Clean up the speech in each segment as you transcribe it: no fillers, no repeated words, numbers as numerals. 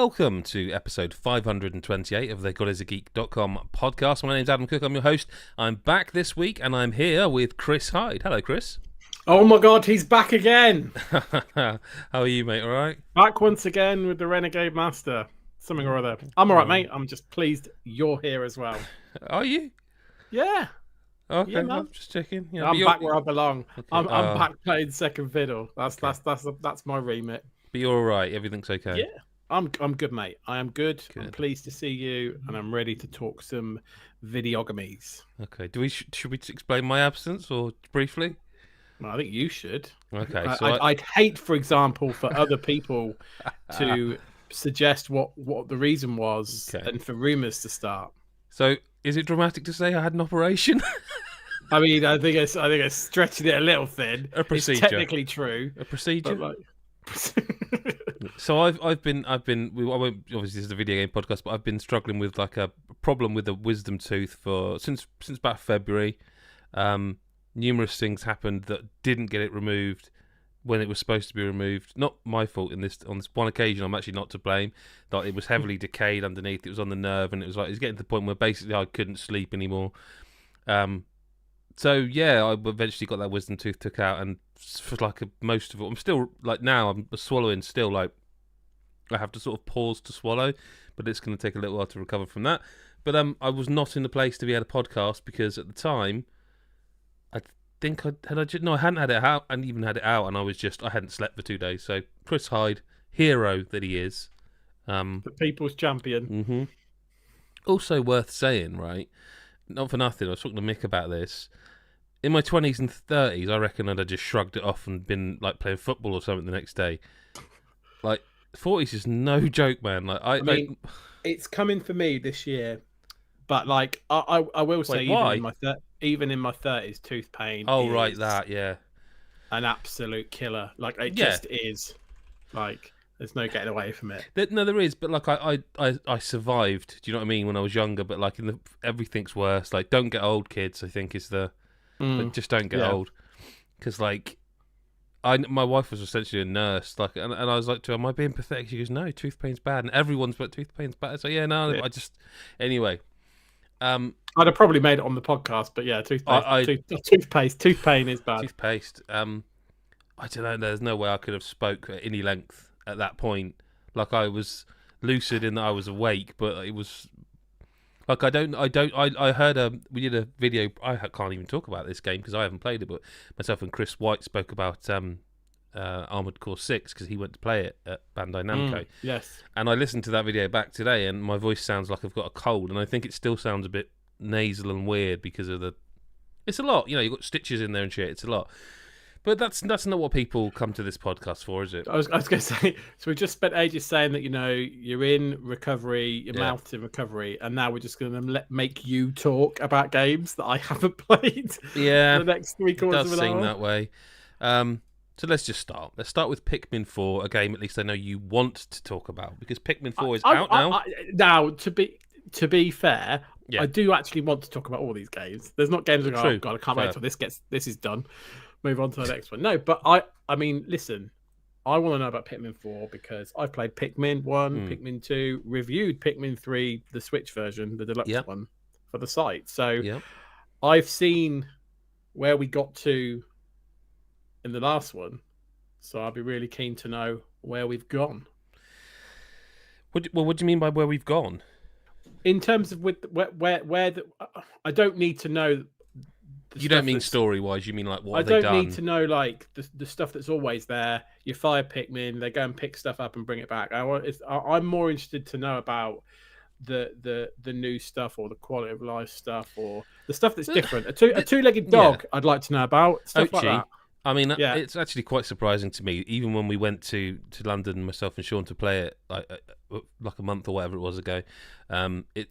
welcome to episode 528 of the GodIsAGeek.com podcast. My name's Adam Cook, I'm your host. I'm back this week and I'm here with Chris Hyde. Hello, Chris. Oh my god, he's back again! How are you, mate? All right? Back once again with the Renegade Master. Something or other. I'm all right, mate. I'm just pleased you're here as well. Are you? Yeah. Okay, Yeah, man. I'm just checking. Yeah, I'm back where I belong. Okay. I'm back playing second fiddle. That's my remit. But you're all right. Everything's okay. Yeah. I'm good, mate. I am good. Good. I'm pleased to see you, and I'm ready to talk some videogamies. Okay. Should we explain my absence or briefly? Well, I think you should. Okay. I'd hate, for example, for other people to suggest what the reason was, and for rumours to start. So, is it dramatic to say I had an operation? I mean, I think it's stretching it a little thin. A procedure. It's technically true. A procedure. But So I've been I won't, obviously this is a video game podcast, but I've been struggling with like a problem with the wisdom tooth since about February. Numerous things happened that didn't get it removed when it was supposed to be removed. Not my fault on this one occasion. I'm actually not to blame. Like, it was heavily decayed underneath. It was on the nerve, and it was getting to the point where basically I couldn't sleep anymore. So yeah, I eventually got that wisdom tooth took out, and for most of it, I'm still now I'm swallowing still I have to sort of pause to swallow, but it's going to take a little while to recover from that. But I was not in the place to be at a podcast because at the time, I hadn't had it out, and even had it out, and I hadn't slept for 2 days. So Chris Hyde, hero that he is, the people's champion. Mm-hmm. Also worth saying, right? Not for nothing, I was talking to Mick about this. In my 20s and 30s, I reckon I'd have just shrugged it off and been playing football or something the next day. 40s is no joke, man. I mean, it's coming for me this year, but I will say, why? Even in my 30s, tooth pain. Oh, right, that, yeah. An absolute killer. Just is. There's no getting away from it. No, there is, but I survived. Do you know what I mean? When I was younger, but everything's worse. Don't get old, kids. I think is the. Just don't get old, because my wife was essentially a nurse. And I was like to her, "Am I being pathetic?" She goes, "No, tooth pain's bad, and everyone's but tooth pain's bad." So yeah, no, yeah. Anyway. I'd have probably made it on the podcast, but yeah, tooth pain is bad. Toothpaste. I don't know. There's no way I could have spoke at any length at that point. I was lucid in that I was awake, but it was I heard we did a video. I can't even talk about this game because I haven't played it, but myself and Chris White spoke about Armored Core 6 because he went to play it at Bandai Namco. Yes. And I listened to that video back today, and my voice sounds like I've got a cold, and I think it still sounds a bit nasal and weird because of it's a lot. You've got stitches in there and shit. It's a lot. But that's not what people come to this podcast for, is it? I was going to say, so we just spent ages saying that, you're in recovery, your mouth's in recovery, and now we're just going to make you talk about games that I haven't played for the next 3 quarters of an hour. It does seem that way. So let's just start. Let's start with Pikmin 4, a game at least I know you want to talk about, because Pikmin 4 is out now. Now, to be fair, I do actually want to talk about all these games. There's not games that go, oh god, I can't wait till this is done. Move on to the next one. No, but I mean, listen, I want to know about Pikmin 4 because I've played Pikmin 1, Pikmin 2, reviewed Pikmin 3, the Switch version, the deluxe one, for the site. So I've seen where we got to in the last one. So I'd be really keen to know where we've gone. What do you mean by where we've gone? In terms of I don't need to know. You don't mean story-wise, you mean what I have they done? don't need to know the stuff that's always there. You fire Pikmin, they go and pick stuff up and bring it back. I'm more interested to know about the new stuff or the quality of life stuff or the stuff that's different. A two-legged dog I'd like to know about. Stuff like that. I mean, it's actually quite surprising to me. Even when we went to London, myself and Sean, to play it like a month or whatever it was ago,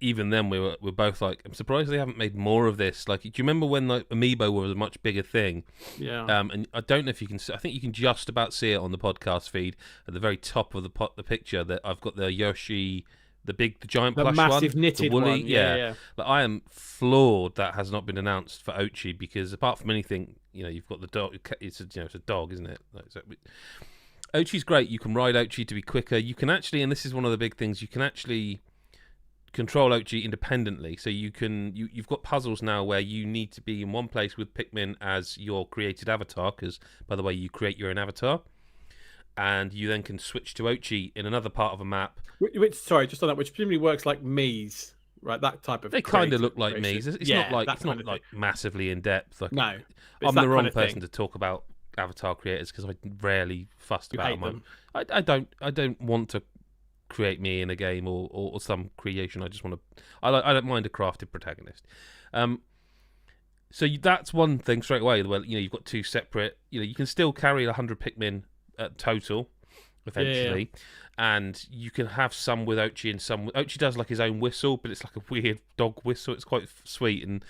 even then we were both like, I'm surprised they haven't made more of this. Do you remember when Amiibo was a much bigger thing? Yeah. And I don't know if you can. I think you can just about see it on the podcast feed at the very top of the picture. That I've got the Yoshi. The giant plush one, massive knitted the woolly, one. Yeah. I am floored that has not been announced for Ochi because apart from anything, you've got the dog. It's a dog, isn't it? Ochi's great. You can ride Ochi to be quicker. You can actually, and this is one of the big things, you can actually control Ochi independently. So you've got puzzles now where you need to be in one place with Pikmin as your created avatar, because, by the way, you create your own avatar. And you then can switch to Ochi in another part of a map. Sorry, just on that, which presumably works like Mii's, right? That type of. They kind of look like Mii's. It's not like massively in depth. Like, no, I'm the wrong person to talk about avatar creators because I rarely fussed about them. I don't want to create me in a game or some creation. I just want to. I don't mind a crafted protagonist. So that's one thing straight away. Where you've got two separate. You can still carry 100 Pikmin total eventually, and you can have some with Ochi and some. Ochi does like his own whistle, but it's like a weird dog whistle. It's quite sweet, and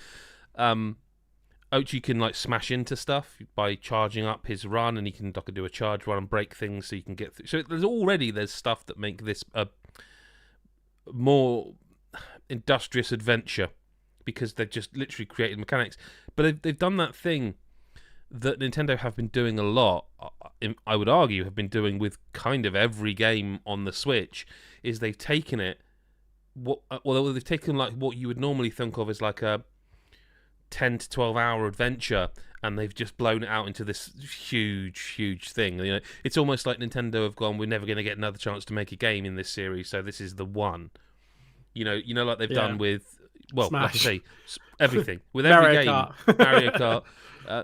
Ochi can like smash into stuff by charging up his run, and he can do a charge run and break things, so you can get through. So there's stuff that make this a more industrious adventure because they've just literally created mechanics. But they've done that thing that Nintendo have been doing a lot, I would argue have been doing with kind of every game on the Switch, is they've taken they've taken like what you would normally think of as like a 10 to 12 hour adventure, and they've just blown it out into this huge thing. It's almost like Nintendo have gone, we're never going to get another chance to make a game in this series, so this is the one. Like they've done with, well, Smash. Like I say, everything. With every game, Kart. Mario Kart,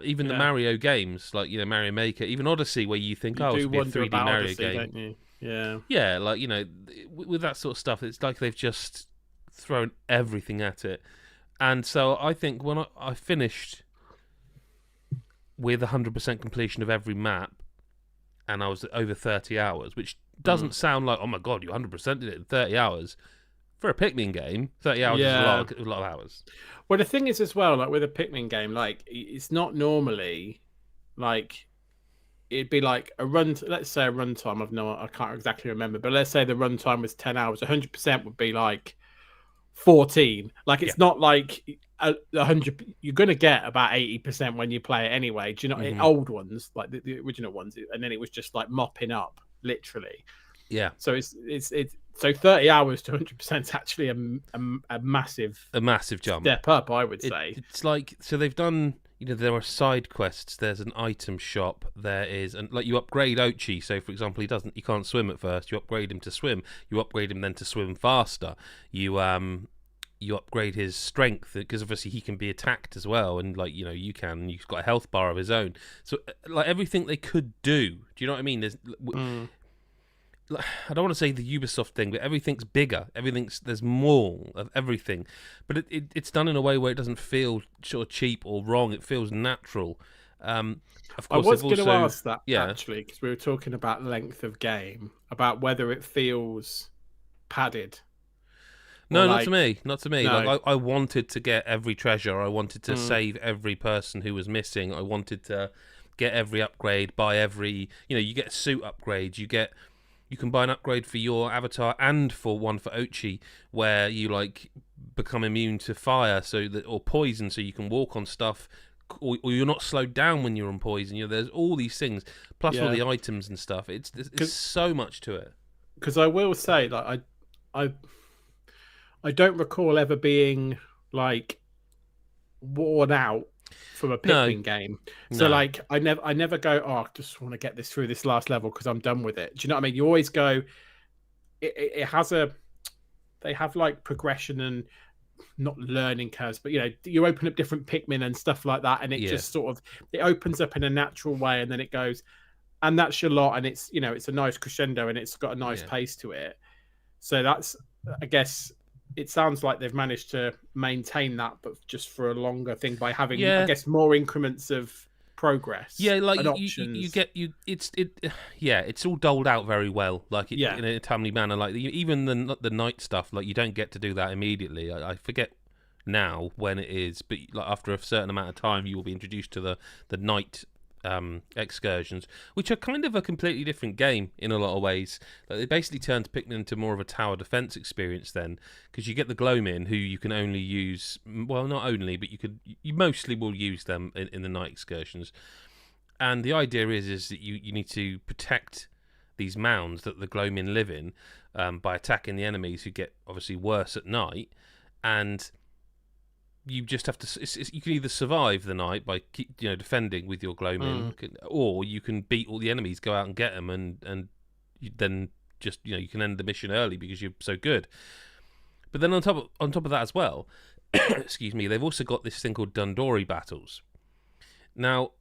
even the Mario games, like, Mario Maker, even Odyssey, where you think, it's going to be a 3D Mario Odyssey, game. don't you? Yeah. Yeah, like, with that sort of stuff, it's like they've just thrown everything at it. And so I think when I finished with 100% completion of every map, and I was over 30 hours, which doesn't sound like, oh my god, you 100%ed it in 30 hours. For a Pikmin game, 30 hours is a lot of hours. Well, the thing is as well, like with a Pikmin game, like it's not normally like it'd be like a run. Let's say a runtime. I can't exactly remember, but let's say the runtime was 10 hours. 100% would be like 14. Like it's not like 100. You're gonna get about 80% when you play it anyway. Do you know? Old ones, like the original ones, and then it was just like mopping up, literally. Yeah. So it's so 30 hours to 100% is actually a massive jump, step up, I would say. It's like, so they've done, there are side quests, there's an item shop, there is, and like you upgrade Ochi. So for example, he can't swim at first. You upgrade him to swim. You upgrade him then to swim faster. You upgrade his strength because obviously he can be attacked as well, and like you can. You've got a health bar of his own. So like everything they could do. Do you know what I mean? I don't want to say the Ubisoft thing, but everything's bigger. There's more of everything, but it's done in a way where it doesn't feel sort of cheap or wrong. It feels natural. Of course, I was going to ask that actually, because we were talking about length of game, about whether it feels padded. No, not to me. Not to me. No. Like I wanted to get every treasure. I wanted to save every person who was missing. I wanted to get every upgrade, buy every. You get suit upgrades. You can buy an upgrade for your avatar and for one for Ochi, where you like become immune to fire, or poison, so you can walk on stuff, or you're not slowed down when you're on poison. There's all these things, plus all the items and stuff. It's so much to it. Because I will say, like I don't recall ever being like worn out from a Pikmin game. So like I never go, I just want to get this through this last level because I'm done with it. Do you know what I mean? You always go, it has they have like progression and not learning curves, but you open up different Pikmin and stuff like that, and it just sort of, it opens up in a natural way, and then it goes, and that's your lot, and it's it's a nice crescendo, and it's got a nice pace to it. So that's, I guess, it sounds like they've managed to maintain that, but just for a longer thing by having, I guess, more increments of progress. Yeah, like and options. It's all doled out very well, like in a timely manner. Like even the night stuff, like you don't get to do that immediately. I forget now when it is, but like after a certain amount of time, you will be introduced to the night excursions, which are kind of a completely different game in a lot of ways. Like, they basically turned Pikmin into more of a tower defense experience then, because you get the Glowmin, who you can only use, well, not only, but you mostly will use them in the night excursions. And the idea is that you need to protect these mounds that the glowmen live in by attacking the enemies, who get obviously worse at night, and you just have to. You can either survive the night by defending with your glowmen, or you can beat all the enemies, go out and get them, and then just you can end the mission early because you're so good. But then on top of that as well, excuse me, they've also got this thing called Dandori battles. Now,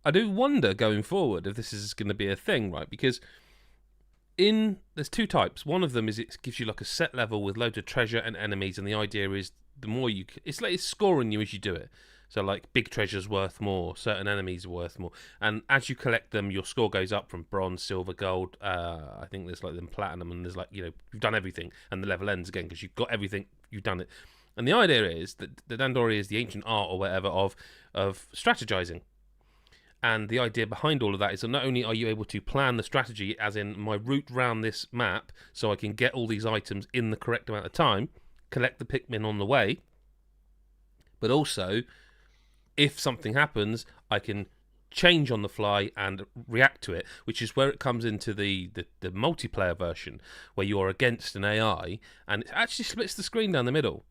I do wonder going forward if this is going to be a thing, right? Because there's two types. One of them is it gives you like a set level with loads of treasure and enemies, and the idea is the more it's like it's scoring you as you do it. So like big treasure's worth more, certain enemies are worth more, and as you collect them, your score goes up from bronze, silver, gold. I think there's like then platinum, and there's like you've done everything, and the level ends again because you've got everything, you've done it. And the idea is that the Dandori is the ancient art or whatever of strategizing. And the idea behind all of that is that not only are you able to plan the strategy, as in my route round this map, so I can get all these items in the correct amount of time, collect the Pikmin on the way, but also, if something happens, I can change on the fly and react to it, which is where it comes into the multiplayer version, where you're against an AI, and it actually splits the screen down the middle.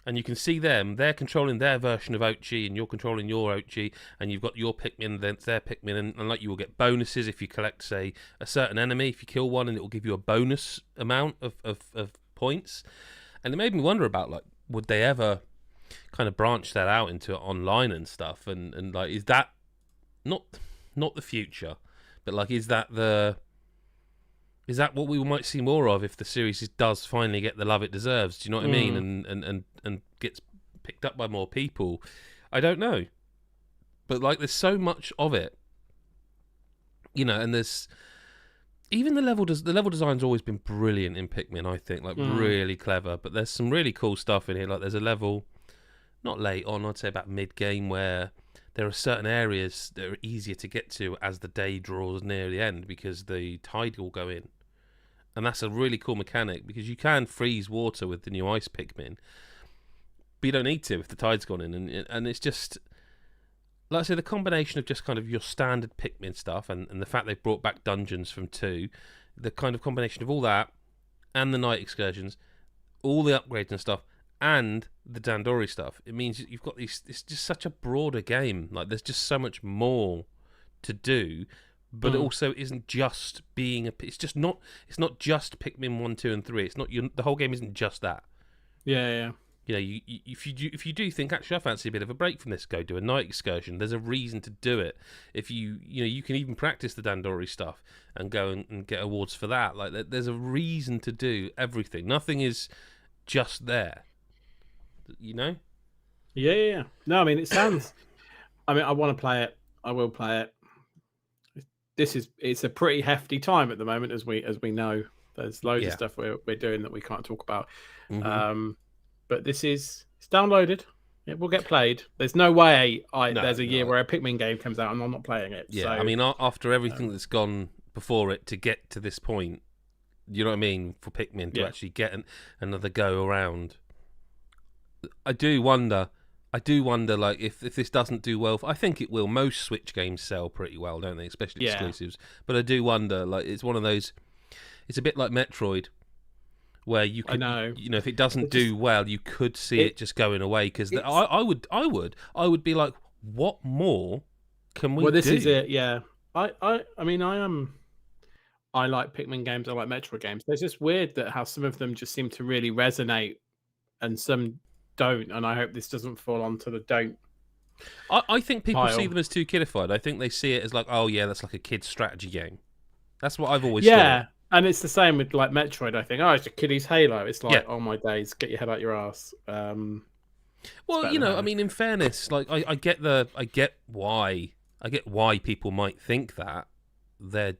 And you can see they're controlling their version of Ochi, and you're controlling your Ochi, and you've got your Pikmin, then their Pikmin, and like you will get bonuses if you collect, say, a certain enemy. If you kill one, and it will give you a bonus amount of points. And it made me wonder about, like, would they ever kind of branch that out into online and stuff? And like, is that not the future, but like, is that what we might see more of if the series does finally get the love it deserves? Do you know what I mean? And gets picked up by more people. I don't know, but like, there's so much of it, and there's even the level design's always been brilliant in Pikmin. I think really clever. But there's some really cool stuff in here. Like there's a level, not late on, I'd say about mid game, where there are certain areas that are easier to get to as the day draws near the end because the tide will go in. And that's a really cool mechanic because you can freeze water with the new ice Pikmin, but you don't need to if the tide's gone in. And it's just, like I say, the combination of just kind of your standard Pikmin stuff and the fact they've brought back dungeons from 2, the kind of combination of all that and the night excursions, all the upgrades and stuff, and the Dandori stuff, it means you've got it's just such a broader game. Like there's just so much more to do. But it also isn't just being it's not just Pikmin 1, 2, and 3. It's not the whole game isn't just that. Yeah. If you do think actually I fancy a bit of a break from this, go do a night excursion. There's a reason to do it. If you can even practice the Dandori stuff and go and get awards for that. Like there's a reason to do everything. Nothing is just there. Yeah. No, I mean it sounds. I mean I want to play it. I will play it. It's a pretty hefty time at the moment, as we know. There's loads of stuff we're doing that we can't talk about. But it's downloaded. It will get played. There's no way there's a year where a Pikmin game comes out and I'm not playing it. Yeah, so, I mean, after everything that's gone before it to get to this point, you know what I mean, for Pikmin to actually get another go around. I do wonder, like, if this doesn't do well. I think it will. Most Switch games sell pretty well, don't they? Especially exclusives. But I do wonder, like, it's one of those. It's a bit like Metroid, where you could, if it doesn't do well, you could see it just going away. Because I would be like, what more can we do? Well, this is it. Yeah, I like Pikmin games. I like Metroid games. It's just weird that how some of them just seem to really resonate, and some don't, and I hope this doesn't fall onto the don't. I think people see them as too kidified. I think they see it as like, oh yeah, that's like a kid's strategy game. That's what I've always thought. And it's the same with like Metroid. I think, it's a kiddie's Halo. It's like, oh my days, get your head out your ass. Well, I mean, in fairness, like I get why people might think that they're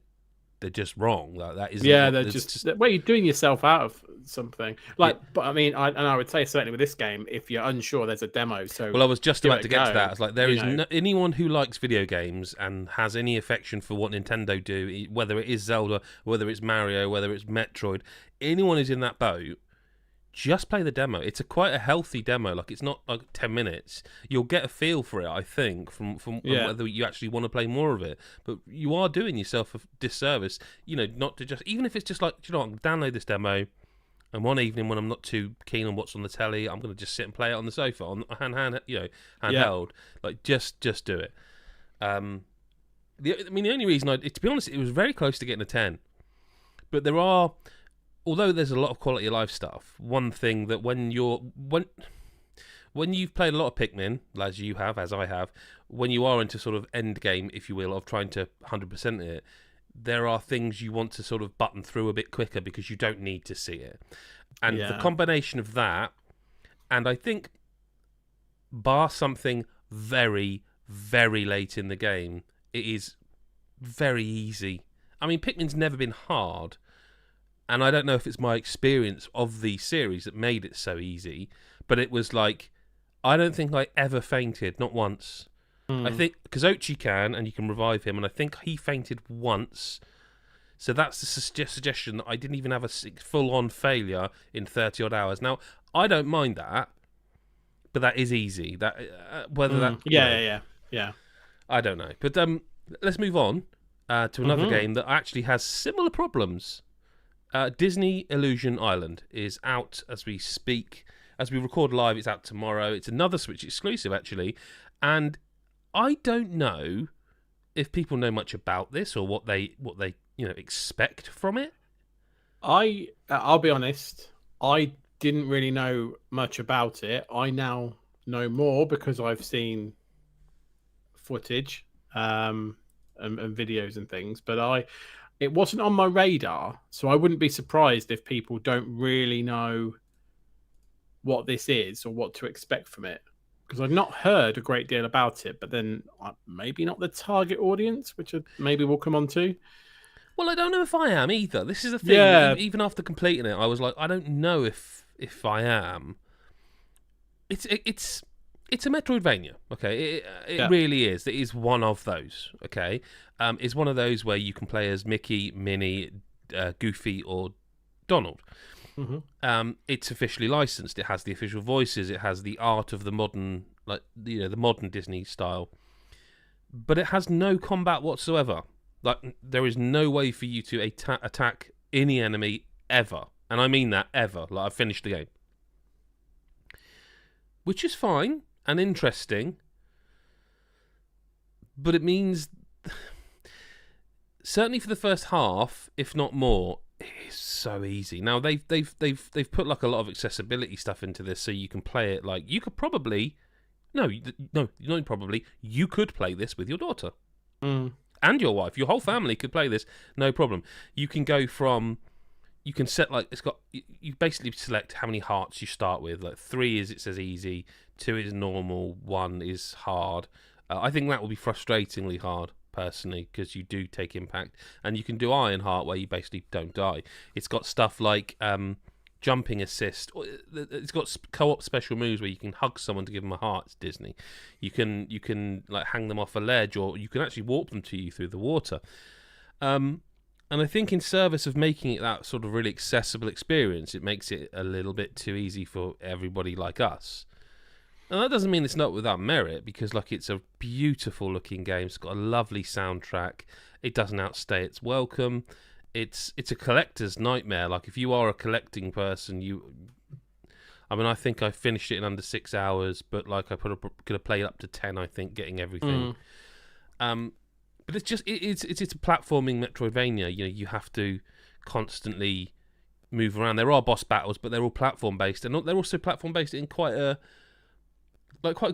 just wrong. Like that is they're just well, you're doing yourself out of something. Like, but I mean, I would say certainly with this game, if you're unsure, there's a demo. So I was just about to get to that. It's like there is anyone who likes video games and has any affection for what Nintendo do, whether it is Zelda, whether it's Mario, whether it's Metroid, anyone who's in that boat, just play the demo. It's quite a healthy demo. Like, it's not like 10 minutes. You'll get a feel for it, I think, from whether you actually want to play more of it. But you are doing yourself a disservice, not to just, even if it's just like, I'll download this demo, and one evening when I'm not too keen on what's on the telly, I'm going to just sit and play it on the sofa, on handheld. Like, just do it. The only reason to be honest, it was very close to getting a 10. But there are, although there's a lot of quality of life stuff, one thing that when you've played a lot of Pikmin, as you have, as I have, when you are into sort of end game, if you will, of trying to 100% it, there are things you want to sort of button through a bit quicker because you don't need to see it. And the combination of that, and I think, bar something very, very late in the game, it is very easy. I mean, Pikmin's never been hard, and I don't know if it's my experience of the series that made it so easy, but it was like, I don't think I ever fainted, not once. I think, because Ochi can, and you can revive him, and I think he fainted once. So that's the suggestion that I didn't even have a full-on failure in 30-odd hours. Now, I don't mind that, but that is easy. That whether that... Yeah. I don't know. But let's move on to another game that actually has similar problems. Disney Illusion Island is out as we speak. As we record live, it's out tomorrow. It's another Switch exclusive, actually. And I don't know if people know much about this or what they expect from it. I'll be honest, I didn't really know much about it. I now know more because I've seen footage and videos and things, but it wasn't on my radar, so I wouldn't be surprised if people don't really know what this is or what to expect from it. Because I've not heard a great deal about it, but then maybe not the target audience, which maybe we'll come on to. Well, I don't know if I am either. This is the thing. Yeah. Even after completing it, I was like, I don't know if I am. It's a Metroidvania, okay? It really is. It is one of those, okay? It's one of those where you can play as Mickey, Minnie, Goofy, or Donald. It's officially licensed. It has the official voices. It has the art of the modern, the modern Disney style. But it has no combat whatsoever. Like, there is no way for you to attack any enemy ever, and I mean that ever. Like, I've finished the game, which is fine and interesting, but it means, certainly for the first half, if not more, it's so easy. Now they've put like a lot of accessibility stuff into this, so you can play it like you could probably, you could play this with your daughter and your wife. Your whole family could play this, no problem. You can go from, you can set like you basically select how many hearts you start with. Like 3 is, it says easy, 2 is normal, 1 is hard. I think that will be frustratingly hard, personally, because you do take impact, and you can do Iron Heart where you basically don't die. It's got stuff like jumping assist. It's got co-op special moves where you can hug someone to give them a heart. It's Disney. You can like hang them off a ledge, or you can actually warp them to you through the water. And I think in service of making it that sort of really accessible experience, it makes it a little bit too easy for everybody like us. And that doesn't mean it's not without merit, because like, it's a beautiful looking game. It's got a lovely soundtrack. It doesn't outstay its welcome. It's a collector's nightmare. Like, if you are a collecting person, I think I finished it in under 6 hours, but like, I could have played up to 10, I think, getting everything. But it's a platforming Metroidvania. You have to constantly move around. There are boss battles, but they're all platform based, and they're also platform based in quite a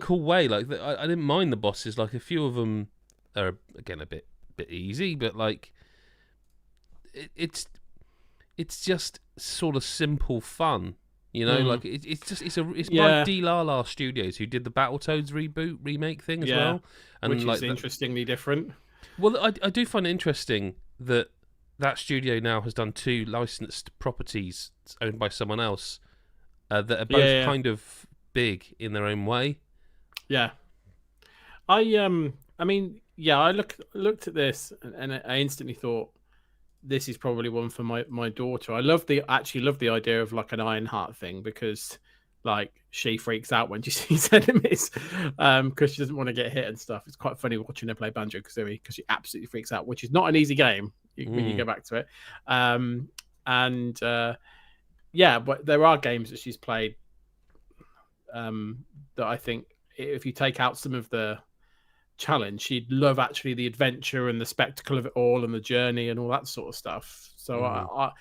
cool way. Like, I didn't mind the bosses. Like, a few of them are again a bit easy, but like, it's just sort of simple fun. Like, it's by D-Lala Studios, who did the Battletoads remake thing as well, and which is interestingly different. Well, I do find it interesting that studio now has done 2 licensed properties owned by someone else that are both kind of big in their own way. Yeah, I looked at this and I instantly thought, this is probably one for my daughter. I actually love the idea of like an Ironheart thing, because like she freaks out when she sees enemies because she doesn't want to get hit and stuff. It's quite funny watching her play Banjo-Kazooie because she absolutely freaks out, which is not an easy game when you go back to it. Yeah, but there are games that she's played that I think if you take out some of the challenge, she'd love actually the adventure and the spectacle of it all and the journey and all that sort of stuff. So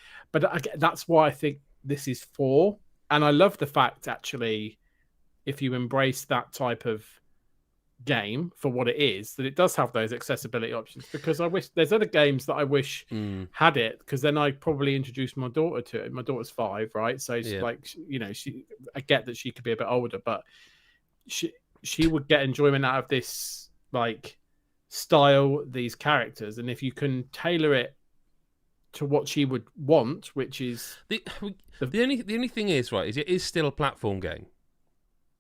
that's why I think this is 4. And I love the fact, actually, if you embrace that type of game for what it is, that it does have those accessibility options. Because I wish there's other games that I wish had it, because then I probably introduced my daughter to it. My daughter's 5, right? So it's like, I get that she could be a bit older, but she would get enjoyment out of this like style, these characters, and if you can tailor it to what she would want, which is the only thing is, right, is it is still a platform game.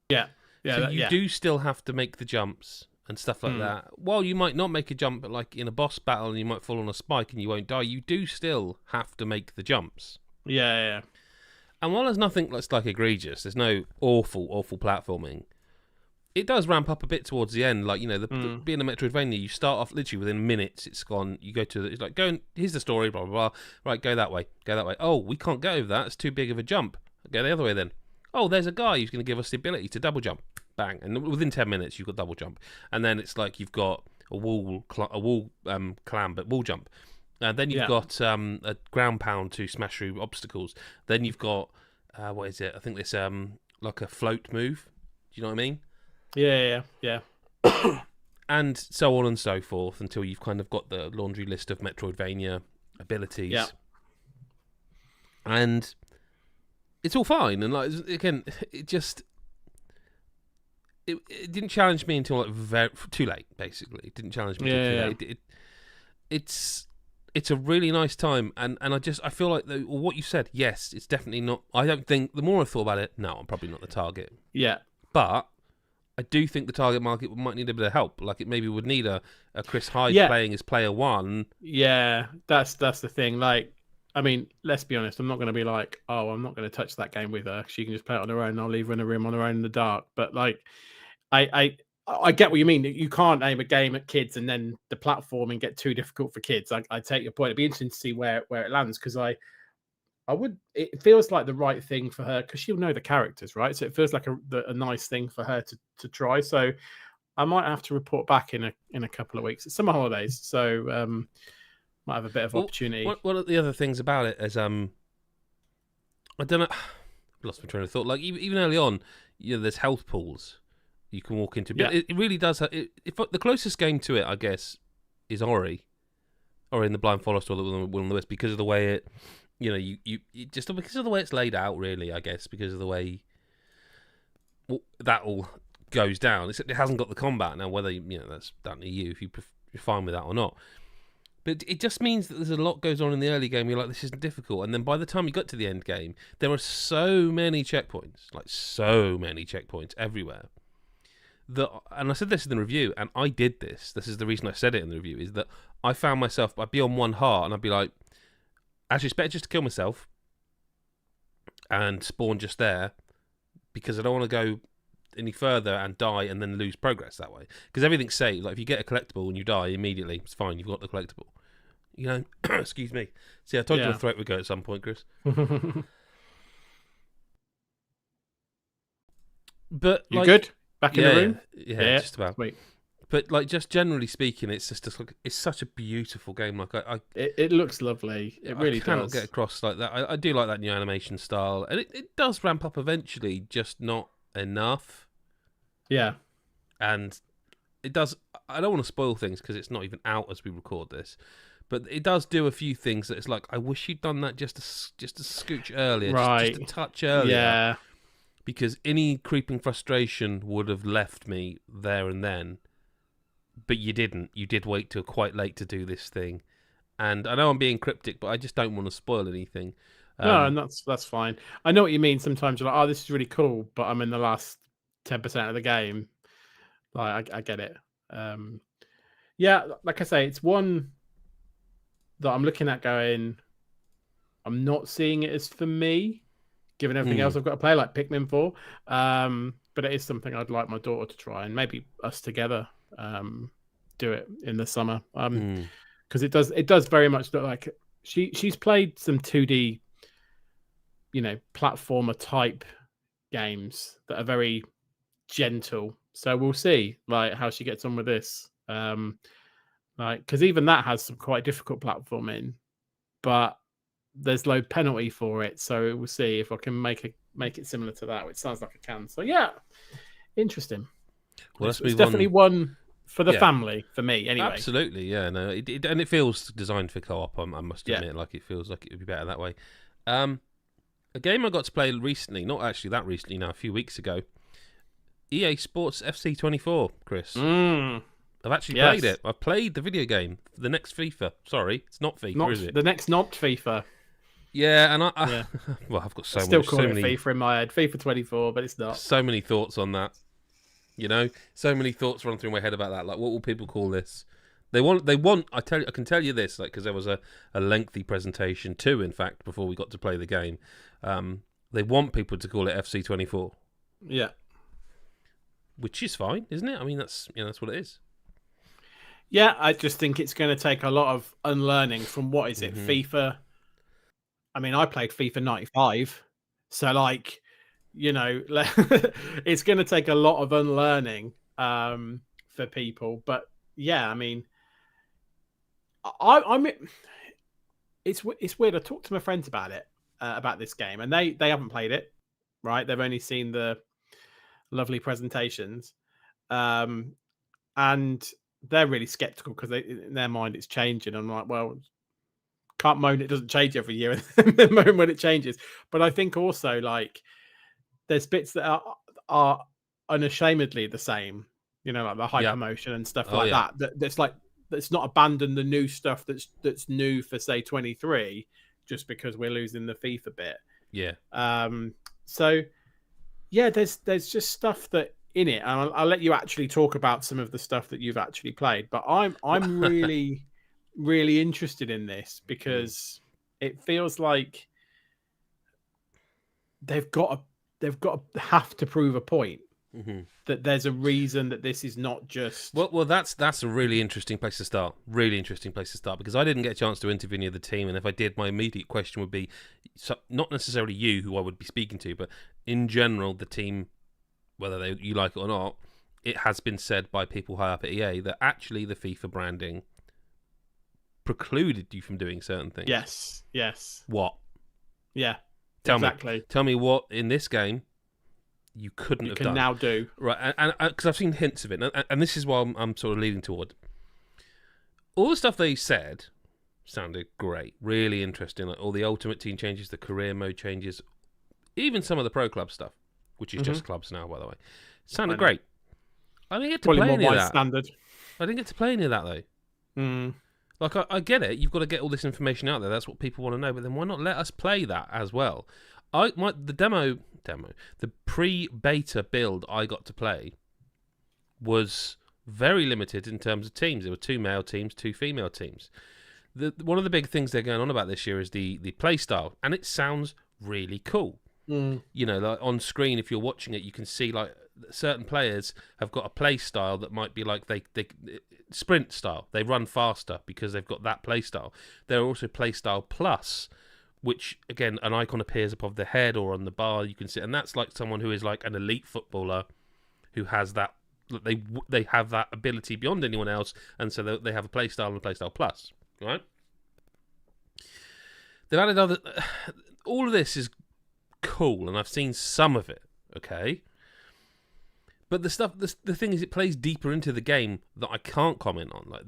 Yeah. So you do still have to make the jumps and stuff like that. While you might not make a jump, but like in a boss battle and you might fall on a spike and you won't die, you do still have to make the jumps. Yeah. And while there's nothing that's like egregious, there's no awful platforming. It does ramp up a bit towards the end, like, being a Metroidvania, you start off literally within minutes. It's gone. You go to it's like here's the story, blah blah blah. Right, go that way. Oh, we can't go over that. It's too big of a jump. Go the other way then. Oh, there's a guy who's going to give us the ability to double jump. Bang, and within 10 minutes you've got double jump, and then it's like you've got a wall climb, but wall jump. Then you've got a ground pound to smash through obstacles. Then you've got what is it? I think this like a float move. Do you know what I mean? Yeah. And so on and so forth until you've kind of got the laundry list of Metroidvania abilities. Yeah. And it's all fine. And like again, it didn't challenge me until like too late. Basically, it didn't challenge me until too late. It's a really nice time, and I feel like what you said. Yes, it's definitely not. I don't think the more I thought about it, no, I'm probably not the target. Yeah, but I do think the target market might need a bit of help. Like it maybe would need a Chris Hyde playing as player 1. Yeah, that's the thing. Like, I mean, let's be honest. I'm not going to be like, oh, I'm not going to touch that game with her. She can just play it on her own. I'll leave her in a room on her own in the dark. But like, I get what you mean. You can't aim a game at kids and then the platforming get too difficult for kids. I take your point. It'd be interesting to see where it lands, because it feels like the right thing for her, because she'll know the characters, right? So it feels like a nice thing for her to try. So I might have to report back in a couple of weeks. It's summer holidays, so might have a bit of opportunity. One of the other things about it is I don't know. I've lost my train of thought. Like even early on, there's health pools you can walk into. But it really does. If the closest game to it, I guess, is Ori in the Blind Forest or the Will and the Wisp, because of the way it. You just because of the way it's laid out, really, I guess, because of the way that all goes down. It hasn't got the combat now, whether that's down to you if you're fine with that or not. But it just means that there's a lot goes on in the early game. You're like, this isn't difficult, and then by the time you get to the end game, there are so many checkpoints, everywhere. And I said this in the review, and I did this. This is the reason I said it in the review, is that I found myself, I'd be on one heart, and I'd be like, actually, it's better just to kill myself and spawn just there, because I don't want to go any further and die and then lose progress that way. Because everything's safe. Like if you get a collectible and you die immediately, it's fine. You've got the collectible. Excuse me. See, I told you the throat would go at some point, Chris. But you good? Back in the room? Yeah, just about. Sweet. But like, just generally speaking, it's just it's such a beautiful game. Like it looks lovely. It really does. I cannot get across like that. I do like that new animation style, and it does ramp up eventually, just not enough. Yeah, and it does. I don't want to spoil things because it's not even out as we record this, but it does do a few things that it's like, I wish you'd done that just a scooch earlier, right? Just a touch earlier. Yeah, because any creeping frustration would have left me there and then. But you didn't. You did wait till quite late to do this thing, and I know I'm being cryptic, but I just don't want to spoil anything. No, and that's fine. I know what you mean. Sometimes you're like, "Oh, this is really cool," but I'm in the last 10% of the game. Like, I get it. Yeah, like I say, it's one that I'm looking at going, I'm not seeing it as for me, given everything else I've got to play, like Pikmin 4. But it is something I'd like my daughter to try, and maybe us together do it in the summer. Because it does very much look like she's played some 2D, platformer type games that are very gentle. So we'll see like how she gets on with this. Because even that has some quite difficult platforming, but there's low penalty for it. So we'll see if I can make it similar to that, which sounds like I can. So yeah, interesting. Well, it's definitely one for the family for me anyway. Absolutely, yeah. No, and it feels designed for co-op. I must admit, like it feels like it would be better that way. A game I got to play recently, not actually that recently, now a few weeks ago. EA Sports FC 24, Chris. I've actually played it. I've played the video game. The next FIFA. Sorry, it's not FIFA, is it? The next not FIFA. Yeah, and well, I've got so many FIFA in my head. FIFA 24, but it's not. So many thoughts on that. So many thoughts run through my head about that. Like, what will people call this? They want. I can tell you this, like, because there was a lengthy presentation too. In fact, before we got to play the game, they want people to call it FC 24. Yeah, which is fine, isn't it? I mean, that's what it is. Yeah, I just think it's going to take a lot of unlearning from what is it, FIFA. I mean, I played FIFA 95, so like, it's going to take a lot of unlearning for people. But yeah, I mean, it's weird. I talked to my friends about it, about this game, and they haven't played it, right? They've only seen the lovely presentations, and they're really skeptical because in their mind it's changing. I'm like, well, can't moan it doesn't change every year in the moment when it changes. But I think also like there's bits that are unashamedly the same, like the hypermotion and stuff that. That's like that's not abandoned the new stuff that's new for say 23 just because we're losing the FIFA bit. Yeah. So yeah, there's just stuff that in it, and I'll let you actually talk about some of the stuff that you've actually played. But I'm really, really interested in this because it feels like they've got to have to prove a point that there's a reason that this is not just. Well, that's a really interesting place to start. Really interesting place to start because I didn't get a chance to interview any of the team, and if I did, my immediate question would be, not necessarily you, who I would be speaking to, but in general, the team. Whether you like it or not, it has been said by people high up at EA that actually the FIFA branding precluded you from doing certain things. Yes. What? Yeah, exactly. Tell me what in this game you couldn't have done. You can now do. Right, and because I've seen hints of it, and this is what I'm sort of leading toward. All the stuff they said sounded great, really interesting. Like all the Ultimate Team changes, the career mode changes, even some of the Pro Club stuff. Which is just clubs now, by the way. Sounded great. I didn't get to play any of that. Standard. I didn't get to play any of that, though. Like, I get it. You've got to get all this information out there. That's what people want to know. But then why not let us play that as well? The pre-beta build I got to play was very limited in terms of teams. There were 2 male teams, 2 female teams. One of the big things they're going on about this year is the play style. And it sounds really cool. Like on screen, if you're watching it, you can see like certain players have got a play style that might be like they sprint style. They run faster because they've got that play style. There are also play style plus, which again an icon appears above the head or on the bar. You can see, and that's like someone who is like an elite footballer who has that. They have that ability beyond anyone else, and so they have a play style and a play style plus. Right? They've added other. All of this is cool, and I've seen some of it, okay? But the thing is, it plays deeper into the game that I can't comment on. Like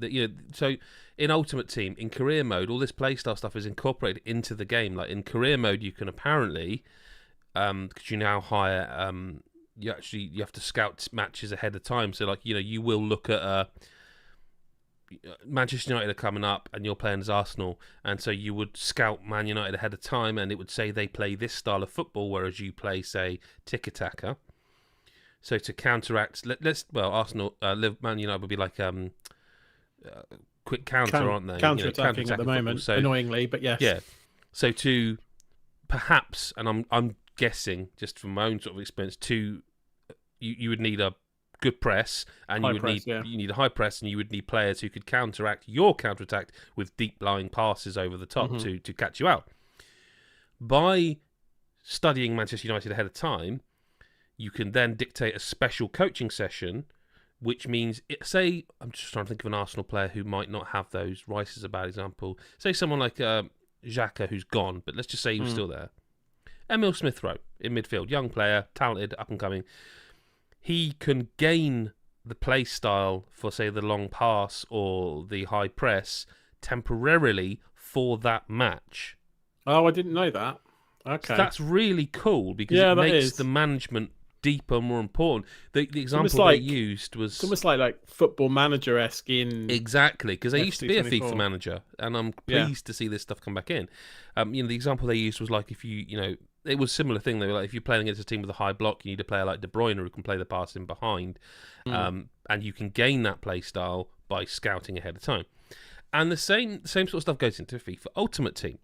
so in Ultimate Team, in career mode, all this playstyle stuff is incorporated into the game. Like in career mode, you can apparently, because you now hire, you have to scout matches ahead of time. So like you will look at Manchester United are coming up and you're playing as Arsenal, and so you would scout Man United ahead of time, and it would say they play this style of football, whereas you play, say, tiki-taka. So to counteract, Arsenal, Man United would be like quick counter, aren't they? Counter-attacking at the moment, so, annoyingly, but yes. Yeah. So to perhaps, and I'm guessing just from my own sort of experience, you would need a good press, and you need a high press, and you would need players who could counteract your counterattack with deep lying passes over the top to catch you out. By studying Manchester United ahead of time, you can then dictate a special coaching session, which means, say, I'm just trying to think of an Arsenal player who might not have those. Rice is a bad example. Say someone like Xhaka, who's gone, but let's just say he was still there. Emil Smith-Rowe in midfield, young player, talented, up and coming. He can gain the play style for, say, the long pass or the high press temporarily for that match. Oh, I didn't know that. Okay. So that's really cool because it makes the management deeper, more important. The example they used was... It's almost like Football Manager-esque in... Exactly, because I used to be a FIFA manager, and I'm pleased to see this stuff come back in. The example they used was like if it was a similar thing. They were like, if you're playing against a team with a high block, you need a player like De Bruyne who can play the pass in behind, and you can gain that play style by scouting ahead of time. And the same sort of stuff goes into FIFA Ultimate Team,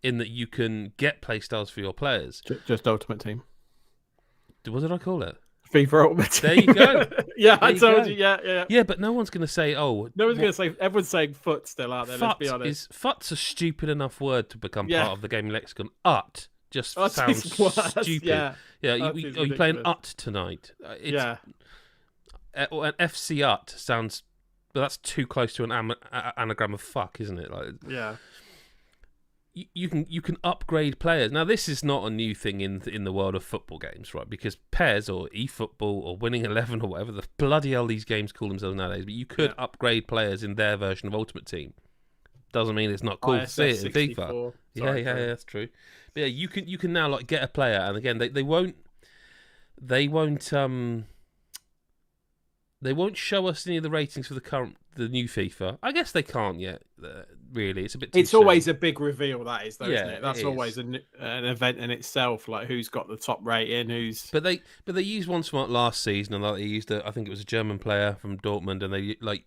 in that you can get play styles for your players. Just Ultimate Team. What did I call it? FIFA Ultimate Team. There you go. I told you. Yeah. Yeah, but no one's going to say, oh... No one's going to say... Everyone's saying FUT still out there, let's be honest. FUT's a stupid enough word to become part of the gaming lexicon. UT just sounds stupid. Yeah, you playing UT tonight? An FC UT sounds... But that's too close to an anagram of fuck, isn't it? Yeah. You can upgrade players. Now, this is not a new thing in the world of football games, right? Because PES or eFootball or Winning 11 or whatever the bloody hell these games call themselves nowadays, but you could upgrade players in their version of Ultimate Team. Doesn't mean it's not cool to see it in FIFA. Sorry, yeah, that's true. But yeah, you can now get a player, and again they won't show us any of the ratings for the new FIFA. I guess they can't yet. Really, it's a bit. It's always a big reveal, that is, though, isn't it? That's always an event in itself. Like who's got the top rating, who's. But they used one smart last season, and they used I think it was a German player from Dortmund, and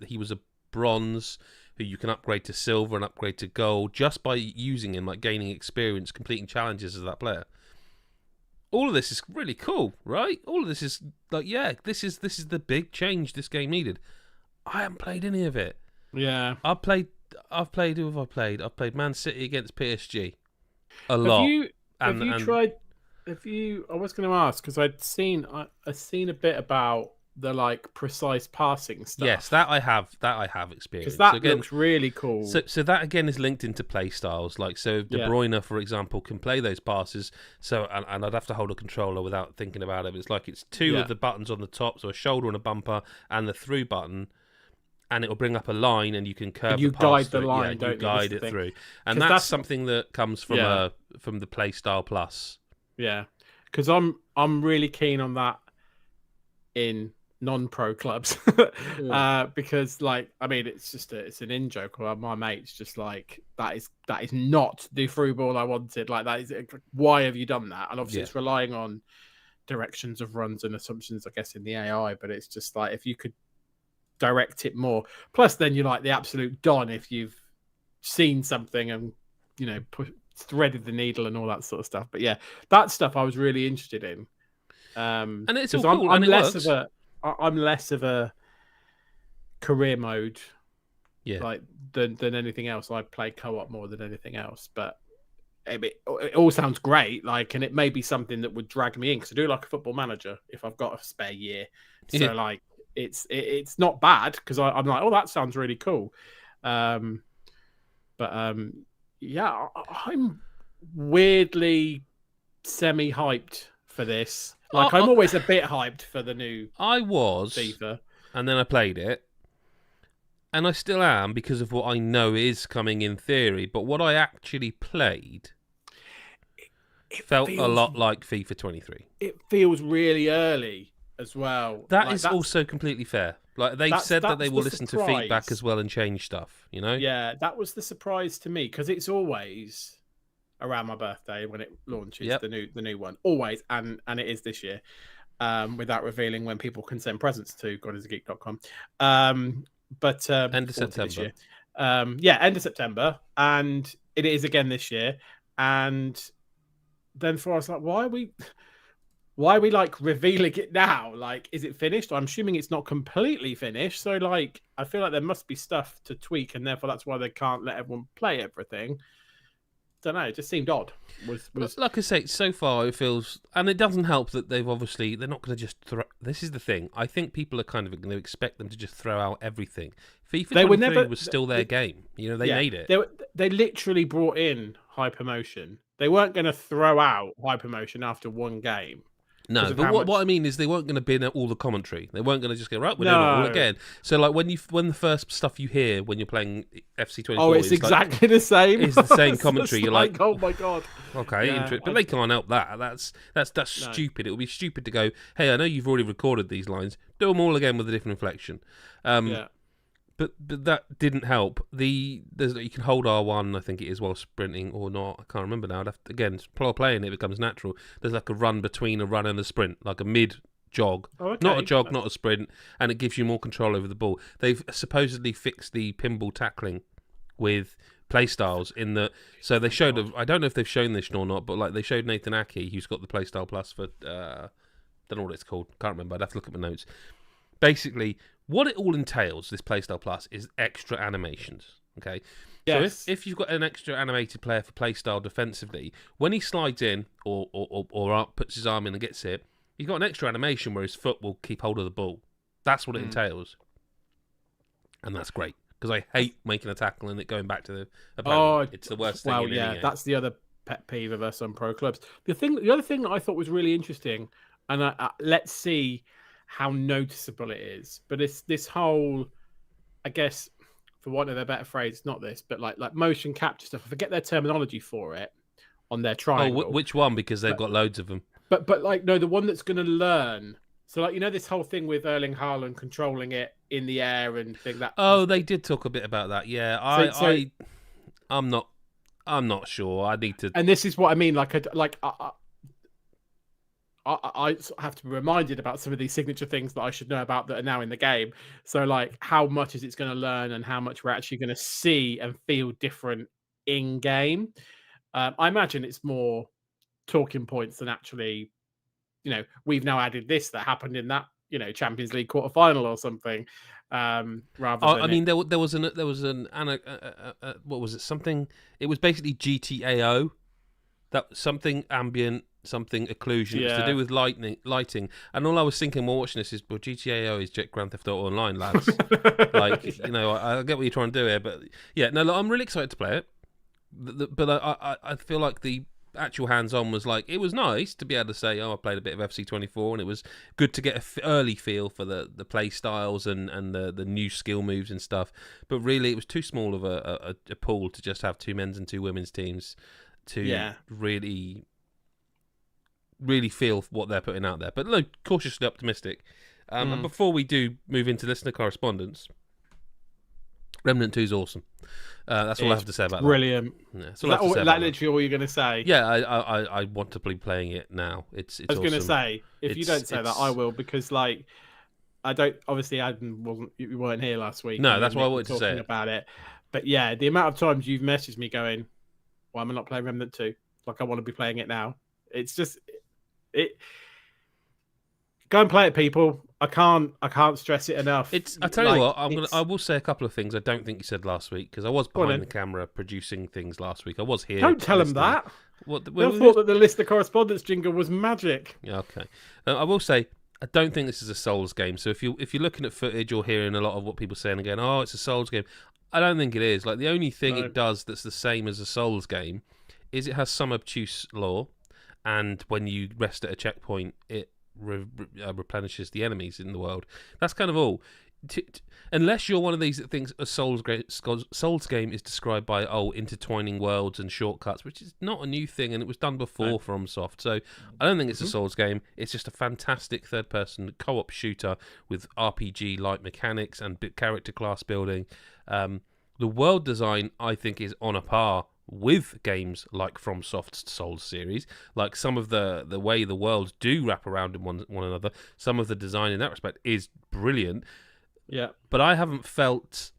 he was a bronze who you can upgrade to silver and upgrade to gold just by using him, gaining experience, completing challenges as that player. All of this is really cool, right? All of this is this is the big change this game needed. I haven't played any of it. Yeah. I've played who have I played? I've played Man City against PSG. A lot. Have you tried I was gonna ask, because I'd seen a bit about the precise passing stuff. Yes, that I have experienced. Because that looks really cool. So that again is linked into play styles. So De Bruyne, for example, can play those passes. So and I'd have to hold a controller without thinking about it. It's two of the buttons on the top, so a shoulder and a bumper, and the through button, and it will bring up a line, and you can curve. And you guide the line, don't you? Guide it through, and that's something that comes from the Play Style Plus. Yeah, because I'm really keen on that in non-pro clubs because it's an in joke. My mate's just that is not the through ball I wanted. That is, why have you done that? And obviously it's relying on directions of runs and assumptions, I guess, in the AI, but it's just if you could direct it more. Plus then you're the absolute don if you've seen something and threaded the needle and all that sort of stuff. But yeah, that stuff I was really interested in. And it's all cool. I'm less of a career mode, than anything else. I play co-op more than anything else, but it all sounds great. And it may be something that would drag me in, because I do like a Football Manager if I've got a spare year. So it's not bad, because I'm that sounds really cool. I'm weirdly semi-hyped for this. I'm always a bit hyped for the new FIFA. And then I played it. And I still am, because of what I know is coming in theory. But what I actually played felt a lot like FIFA 23. It feels really early as well. That is also completely fair. They've said that they will listen to feedback as well and change stuff, Yeah, that was the surprise to me, because it's always around my birthday when it launches, the new one, always, and it is this year, without revealing when people can send presents to godisageek.com. but end of September. End of September, and it is again this year. And then I was like, why are we like revealing it now? Like, is it finished? I'm assuming it's not completely finished. So like, I feel like there must be stuff to tweak, and therefore that's why they can't let everyone play everything. Don't know. It just seemed odd. Like I say, so far it feels, and it doesn't help that they're not going to just throw. This is the thing. I think people are kind of going to expect them to just throw out everything. FIFA 23 was still their game. You know, they made it. They literally brought in hypermotion. They weren't going to throw out hypermotion after one game. No, but what I mean is they weren't going to bin all the commentary. They weren't going to just go, right, we're doing it all again. So like when the first stuff you hear when you're playing FC24, it's exactly the same. It's the same commentary. You're like, oh my god. Okay, but they can't help that. That's stupid. It would be stupid to go, hey, I know you've already recorded these lines. Do them all again with a different inflection. But that didn't help. You can hold R1, I think it is, while sprinting or not. I can't remember now. Again, playing it becomes natural. There's like a run between a run and a sprint, like a mid-jog. Oh, okay. Not a jog, not a sprint, and it gives you more control over the ball. They've supposedly fixed the pinball tackling with playstyles in the... So they showed... I don't know if they've shown this or not, but like they showed Nathan Aki, who's got the Playstyle Plus for... don't know what it's called. Can't remember. I'd have to look at my notes. Basically... What it all entails, this Playstyle Plus, is extra animations. Okay, yes. So if you've got an extra animated player for Playstyle defensively, when he slides in or puts his arm in and gets it, he's got an extra animation where his foot will keep hold of the ball. That's what it entails, and that's great because I hate making a tackle and it going back to the opponent. It's the worst thing. Well, yeah, that's the other pet peeve of us on pro clubs. The other thing that I thought was really interesting, and let's see how noticeable it is, but it's this whole, I guess, for want of a better phrase, not this, but like motion capture stuff. I forget their terminology for it on their triangle. Oh, which one? Because they've got loads of them. But like, no, the one that's going to learn. So like, you know, this whole thing with Erling Haaland controlling it in the air and thing that. Oh, they did talk a bit about that. Yeah, I'm not sure. I need to. And this is what I mean. I have to be reminded about some of these signature things that I should know about that are now in the game. So, like, how much is it going to learn and how much we're actually going to see and feel different in-game? I imagine it's more talking points than actually, we've now added this that happened in that, Champions League quarterfinal or something. Rather than there was an what was it? Something. It was basically GTAO. That something ambient, something occlusion. It's to do with lighting. And all I was thinking while watching this is, well, GTAO is Grand Theft Auto Online, lads. I get what you're trying to do here, but yeah, no, look, I'm really excited to play it. But I feel like the actual hands-on was like, it was nice to be able to say, I played a bit of FC24, and it was good to get an early feel for the play styles and the new skill moves and stuff. But really, it was too small of a pool to just have 2 men's and 2 women's teams to really feel what they're putting out there. But look, cautiously optimistic. And before we do move into listener correspondence, Remnant 2 is awesome. That's all I have to say about that. Brilliant. Yeah, that's literally all you're going to say? Yeah, I want to be playing it now. It's I was awesome. going to say, if you don't say that, I will, because like, I don't, obviously you weren't here last week. No, that's why I wanted to say about it. But yeah, the amount of times you've messaged me going, why am I not playing Remnant 2? Like, I want to be playing it now. It's just go and play it, people. I can't stress it enough. I tell you what, I will say a couple of things I don't think you said last week, because I was behind the camera producing things last week. I was here. Don't tell them that. I thought that the listener correspondence jingle was magic. Yeah, okay. I will say, I don't think this is a Souls game. So if you're looking at footage or hearing a lot of what people are saying again, it's a Souls game. I don't think it is. Like, the only thing it does that's the same as a Souls game is it has some obtuse lore, and when you rest at a checkpoint, it replenishes the enemies in the world. That's kind of all. Unless you're one of these that thinks a Souls game is described by intertwining worlds and shortcuts, which is not a new thing, and it was done before FromSoft. So I don't think it's a Souls game. It's just a fantastic third-person co-op shooter with RPG-like mechanics and character class building. The world design, I think, is on a par with games like FromSoft's Souls series. Like, some of the way the worlds do wrap around in one another, some of the design in that respect is brilliant. Yeah. But I haven't felt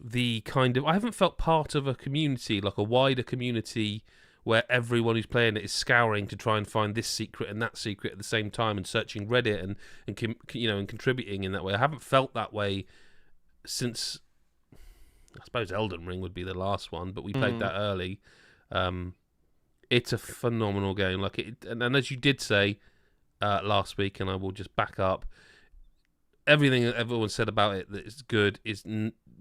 I haven't felt part of a community, like a wider community, where everyone who's playing it is scouring to try and find this secret and that secret at the same time and searching Reddit and contributing in that way. I haven't felt that way since, I suppose, Elden Ring would be the last one, but we played that early. It's a phenomenal game. And as you did say last week, and I will just back up, everything that everyone said about it that is good is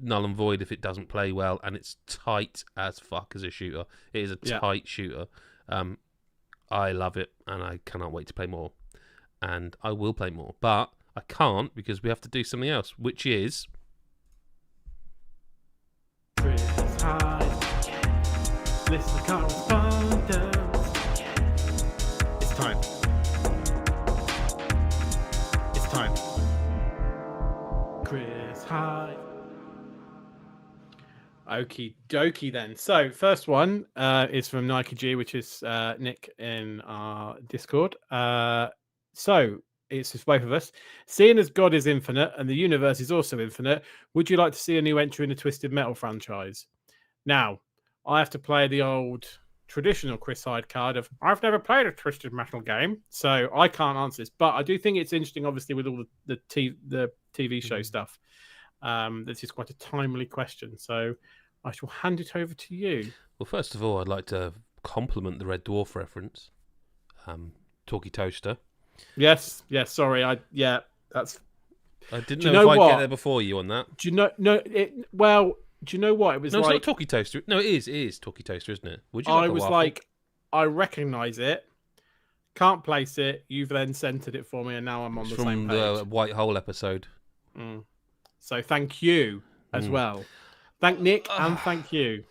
null and void if it doesn't play well, and it's tight as fuck as a shooter. It is a tight shooter. I love it, and I cannot wait to play more. And I will play more, but I can't because we have to do something else, which is Chris Hyde. Listen to Correspondence. It's time. It's time. Chris Hyde. Okie dokie then. So first one is from Nike G, which is Nick in our Discord. So it's just both of us. Seeing as God is infinite and the universe is also infinite, would you like to see a new entry in the Twisted Metal franchise? Now, I have to play the old traditional Chris Hyde card of I've never played a Twisted Metal game, so I can't answer this. But I do think it's interesting, obviously, with all the TV show stuff. This is quite a timely question, so I shall hand it over to you. Well, first of all, I'd like to compliment the Red Dwarf reference. Talkie Toaster. Yes. Sorry, that's. I didn't know if I'd get there before you on that. Do you know? No, well, do you know what it was? No, like, it's not Talkie Toaster. No, it is Talkie Toaster, isn't it? Would you? I was like, I recognise it, can't place it. You've then centred it for me, and now I'm on the same page. From the White Hole episode. So thank you as well. Thank Nick and thank you.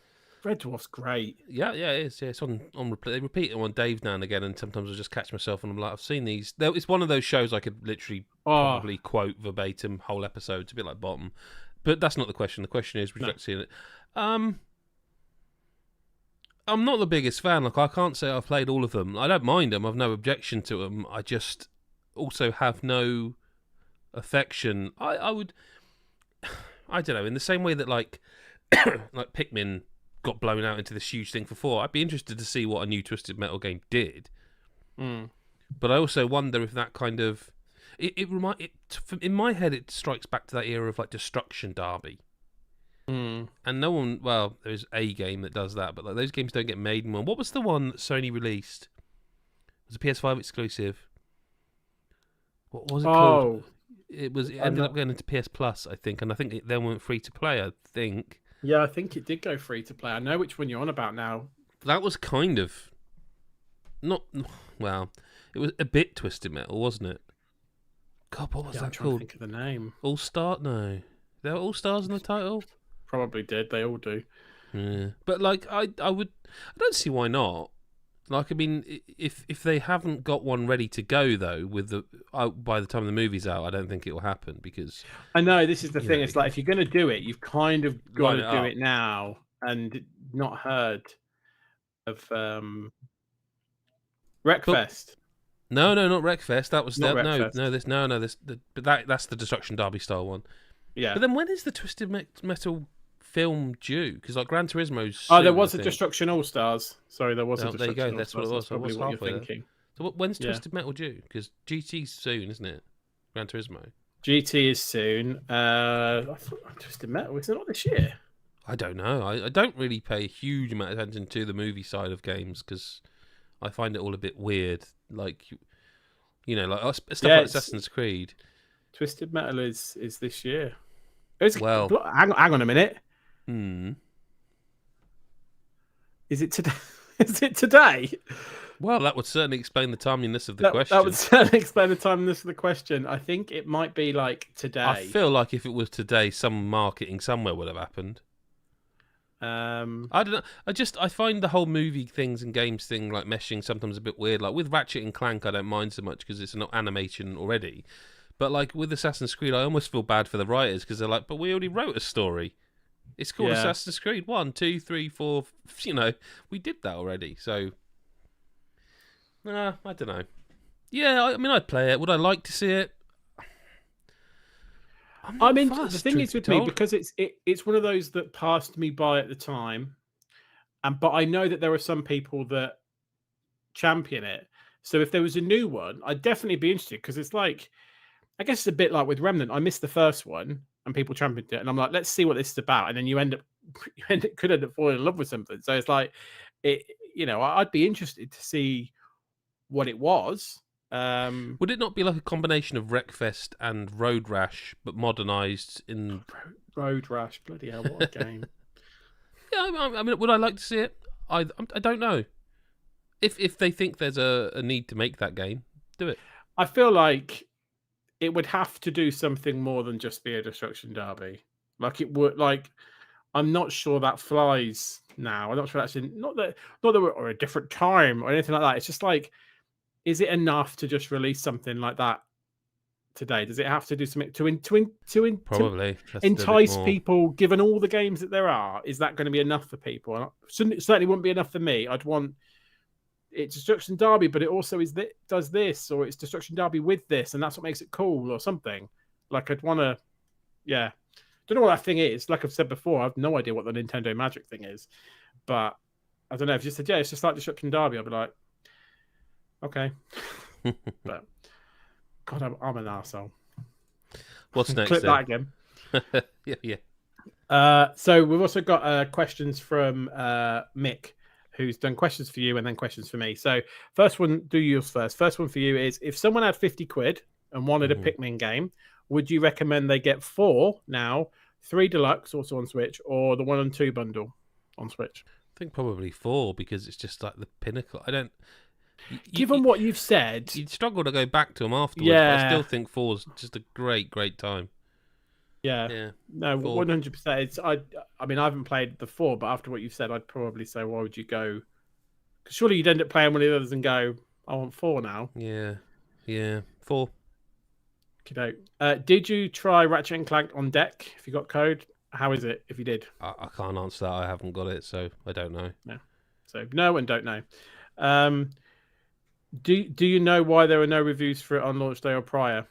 Red Dwarf's great. Yeah, it is. Yeah, it's on repeat. They repeat it on Dave now and again, and sometimes I just catch myself and I'm like, I've seen these. It's one of those shows I could literally probably quote verbatim whole episodes, a bit like Bottom. But that's not the question. The question is, would you like to see it? I'm not the biggest fan. Like, I can't say I've played all of them. I don't mind them. I've no objection to them. I just also have no affection. I would. I don't know. In the same way that like Pikmin got blown out into this huge thing for 4, I'd be interested to see what a new Twisted Metal game did. But I also wonder if that kind of in my head it strikes back to that era of like Destruction Derby. And no one, well, there's a game that does that, but like those games don't get made anymore. What was the one that Sony released? It was a PS5 exclusive. What was it called? It ended up going into PS Plus, I think, and I think it then went free to play. I think. Yeah, I think it did go free to play. I know which one you're on about now. That was kind of not well. It was a bit Twisted Metal, wasn't it? God, what was that called? I'm trying to think of the name. All Star? No, there were All Stars in the title. Probably did. They all do. Yeah, but like I don't see why not. Like, I mean, if they haven't got one ready to go though, by the time the movie's out, I don't think it will happen because I know this is the thing. It's like if you're going to do it, you've kind of got to do it now, and not heard of Wreckfest. No, not Wreckfest. That was not but that's the Destruction Derby style one. Yeah. But then when is the Twisted Metal film due? Because like Gran Turismo's there was a Destruction All Stars. Sorry, there was a Destruction. There you go. That's what it was. That's probably what you're thinking. So when's Twisted Metal due? Because GT's soon, isn't it? Gran Turismo. GT is soon. I thought Twisted Metal is it not this year? I don't know. I don't really pay a huge amount of attention to the movie side of games because I find it all a bit weird. Like, like stuff like Assassin's Creed. Twisted Metal is this year. Well, hang on a minute. Is it today? Is it today? Well, that would certainly explain the timeliness of the question. That would certainly explain the timeliness of the question. I think it might be like today. I feel like if it was today, some marketing somewhere would have happened. I don't know. I find the whole movie things and games thing like meshing sometimes a bit weird. Like with Ratchet and Clank, I don't mind so much because it's not animation already. But like with Assassin's Creed, I almost feel bad for the writers because they're like, but we already wrote a story. It's called Assassin's Creed 1, 2, 3, 4. We did that already. So, I don't know. Yeah, I mean, I'd play it. Would I like to see it? The thing is with me, because it's one of those that passed me by at the time, but I know that there are some people that champion it. So if there was a new one, I'd definitely be interested, because it's like, I guess it's a bit like with Remnant. I missed the first one and people championed it, and I'm like, let's see what this is about. And then you could end up falling in love with something. So it's like, I'd be interested to see what it was. Would it not be like a combination of Wreckfest and Road Rash, but modernized in Road Rash? Bloody hell, what a game! Yeah, I mean, would I like to see it? I don't know. If they think there's a need to make that game, do it. I feel like it would have to do something more than just be a destruction derby. Like it would, like, I'm not sure that flies now. I'm not sure that's not that we're at a different time or anything like that. It's just like, is it enough to just release something like that today? Does it have to do something to probably entice people? Given all the games that there are, is that going to be enough for people? It certainly wouldn't be enough for me. I'd want it's Destruction Derby, but it also does this, or it's Destruction Derby with this, and that's what makes it cool, or something. Like, I'd want to, yeah. Don't know what that thing is. Like I've said before, I have no idea what the Nintendo Magic thing is, but I don't know. If you said, yeah, it's just like Destruction Derby, I'd be like, okay. But God, I'm an arsehole. What's next? Click that again. Yeah. So we've also got questions from Mick, who's done questions for you and then questions for me. So first one, do yours first. First one for you is, if someone had 50 quid and wanted a Pikmin game, would you recommend they get 4 now, 3 deluxe also on Switch, or the 1 and 2 bundle on Switch? I think probably 4, because it's just like the pinnacle. I don't. Given what you've said, you'd struggle to go back to them afterwards. Yeah. But I still think 4's just a great time. Yeah. No, 100%. It's I mean, I haven't played the 4, but after what you've said, I'd probably say, why would you go? Because surely you'd end up playing one of the others and go, I want 4 now. Yeah, 4. Did you try Ratchet & Clank on deck? If you got code, how is it if you did? I can't answer that. I haven't got it, so I don't know. No. So no and don't know. Do you know why there were no reviews for it on launch day or prior?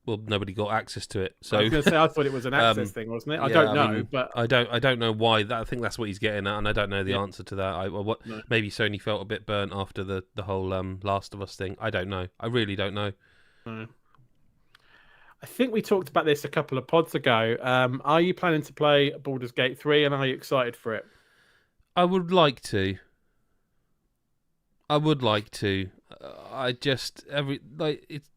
Well, nobody got access to it. So I was going to say, I thought it was an access thing, wasn't it? I don't know, but I don't know why. I think that's what he's getting at, and I don't know the answer to that. Maybe Sony felt a bit burnt after the whole Last of Us thing. I don't know. I really don't know. No. I think we talked about this a couple of pods ago. Are you planning to play Baldur's Gate 3, and are you excited for it? I would like to. I just it's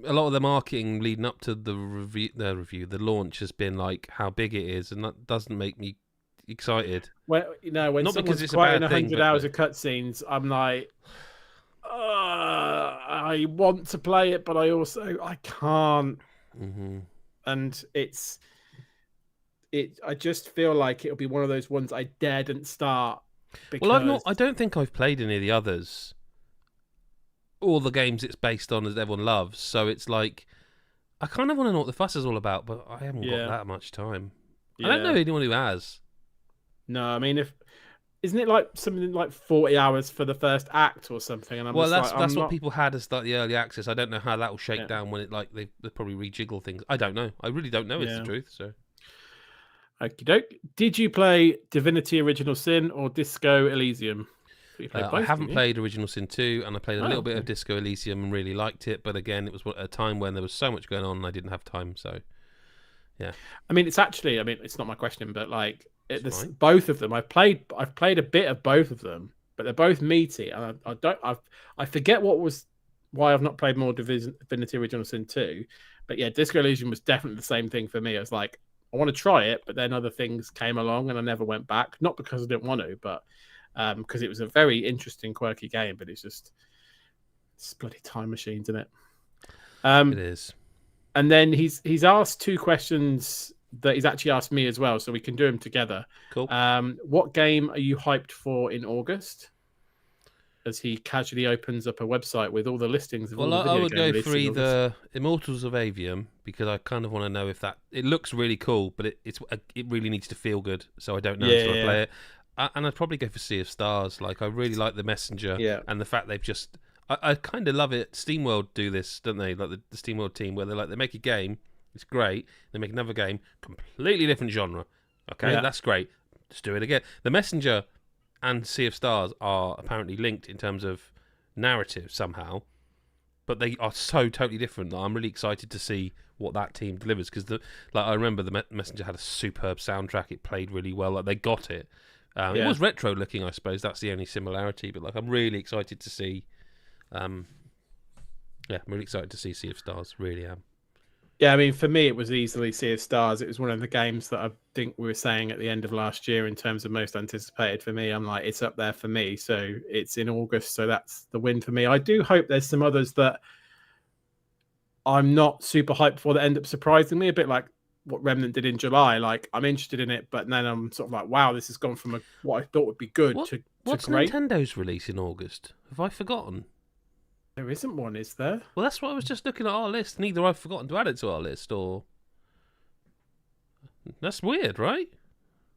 a lot of the marketing leading up to the launch has been like how big it is, and that doesn't make me excited. When not because it's quite in 100 hours of cutscenes, I'm like, I want to play it, but I can't. Mm-hmm. And I just feel like it'll be one of those ones I daren't start. Because... Well, I don't think I've played any of the others. All the games it's based on, as everyone loves. So it's like, I kind of want to know what the fuss is all about, but I haven't got that much time. I don't know anyone who has. No, I mean, isn't it like something like 40 hours for the first act or something? And that's what people had as like the early access. I don't know how that will shake down when they probably rejiggle things. I don't know. I really don't know. It's the truth. So. Okie doke. Did you play Divinity Original Sin or Disco Elysium? I haven't played Original Sin 2, and I played a little bit of Disco Elysium and really liked it. But again, it was at a time when there was so much going on and I didn't have time. So, yeah. I mean, it's not my question, but like both of them, I've played a bit of both of them, but they're both meaty, and I forget why I've not played more Divinity Original Sin 2. But yeah, Disco Elysium was definitely the same thing for me. I was like, I want to try it, but then other things came along and I never went back. Not because I didn't want to, but because it was a very interesting, quirky game. But it's bloody time machines, isn't it? It is. And then he's asked 2 questions that he's actually asked me as well, so we can do them together. Cool. What game are you hyped for in August? As he casually opens up a website with all the listings of all the video I would game go for either Immortals of Avium, because I kind of want to know if it looks really cool, but it really needs to feel good, so I don't know until I play it. And I'd probably go for Sea of Stars. Like, I really like The Messenger, and the fact they've just I kind of love it. SteamWorld do this, don't they? Like the SteamWorld team, where they make a game, it's great. They make another game, completely different genre. Okay, that's great. Just do it again. The Messenger and Sea of Stars are apparently linked in terms of narrative somehow, but they are so totally different that I'm really excited to see what that team delivers. Because I remember the Messenger had a superb soundtrack. It played really well. Like they got it. It was retro looking, I suppose. That's the only similarity. But I'm really excited to see. I'm really excited to see Sea of Stars. Really am. Yeah, I mean, for me, it was easily Sea of Stars. It was one of the games that I think we were saying at the end of last year in terms of most anticipated for me. I'm like, it's up there for me. So it's in August. So that's the win for me. I do hope there's some others that I'm not super hyped for that end up surprising me, a bit like what Remnant did in July. Like, I'm interested in it, but then I'm sort of like, wow, this has gone from what I thought would be good to what's great. Nintendo's release in August? Have I forgotten? There isn't one, is there? Well, that's what I was just looking at our list, and either I've forgotten to add it to our list, or that's weird, right?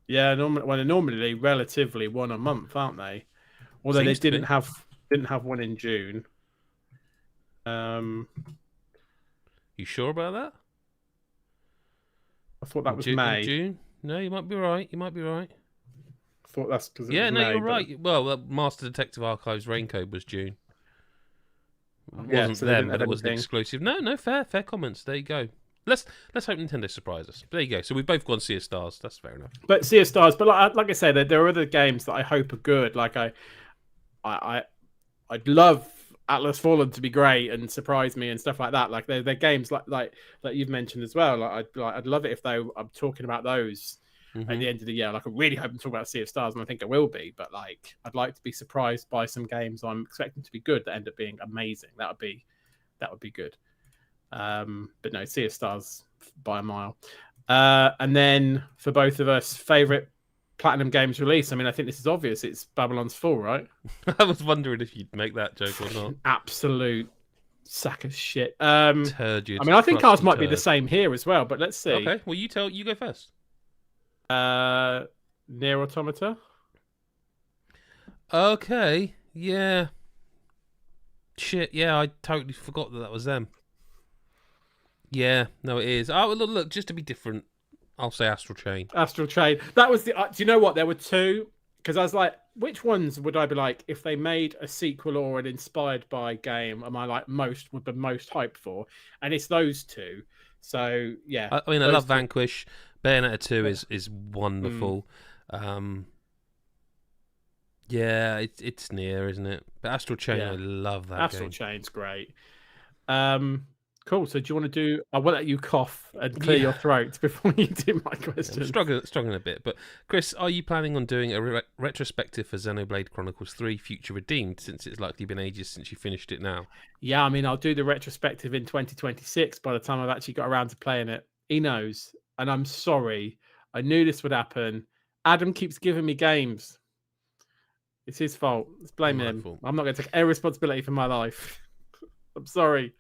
Yeah, normally relatively one a month, aren't they? Although they didn't have one in June. You sure about that? I thought that was May. June? No, you might be right. I thought that's because it was May, you're right. Well, Master Detective Archives Raincoat was June. It wasn't so them, but it was an exclusive. No, fair comments. There you go. Let's hope Nintendo surprise us. There you go. So we've both gone Sea of Stars. That's fair enough. But Sea of Stars, but like I say, there are other games that I hope are good. Like I'd love Atlas Fallen to be great and surprise me and stuff like that. Like they're games like you've mentioned as well. I'd love it if I'm talking about those at the end of the year. Like I really hope I'm talking about Sea of Stars, and I think I will be. But like I'd like to be surprised by some games I'm expecting to be good that end up being amazing. That would be good. But no, Sea of Stars by a mile. And then for both of us, favorite Platinum Games release. I mean, I think this is obvious. It's Babylon's Fall, right? I was wondering if you'd make that joke or not. Absolute sack of shit. Turgid. I mean, I think ours might be the same here as well, but let's see. Okay, well, you go first. Nier Automata. Okay, yeah. Shit, yeah, I totally forgot that was them. Yeah, no, it is. Oh, look, just to be different, I'll say Astral Chain. Astral Chain. That was the... do you know what? There were two, because I was like, which ones would I be like, if they made a sequel or an inspired by game, am I like would be most hyped for? And it's those two. So, yeah. I mean, I love Vanquish. Bayonetta 2 is wonderful. Yeah, it's Nier, isn't it? But Astral Chain, I love that Astral Chain's great. Cool. So do you want to do... I will let you cough and clear your throat before you do my question. I'm struggling a bit. But Chris, are you planning on doing a retrospective for Xenoblade Chronicles 3 Future Redeemed, since it's likely been ages since you finished it now? Yeah, I mean, I'll do the retrospective in 2026 by the time I've actually got around to playing it. He knows. And I'm sorry. I knew this would happen. Adam keeps giving me games. It's his fault. Let's blame him. Fault. I'm not going to take any responsibility for my life. I'm sorry.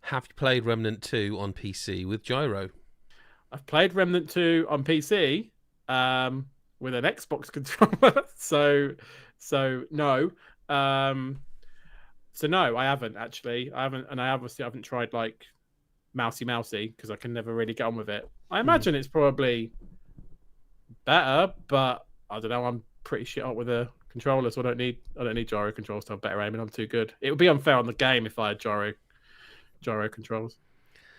Have you played Remnant 2 on PC with gyro? I've played Remnant 2 on PC with an Xbox controller. So no. So no, I haven't actually. I haven't, and I obviously haven't tried like mousy because I can never really get on with it. I imagine it's probably better, but I don't know. I'm pretty shit up with a controller, so I don't need gyro controls to have better aiming. I'm too good. It would be unfair on the game if I had gyro controls.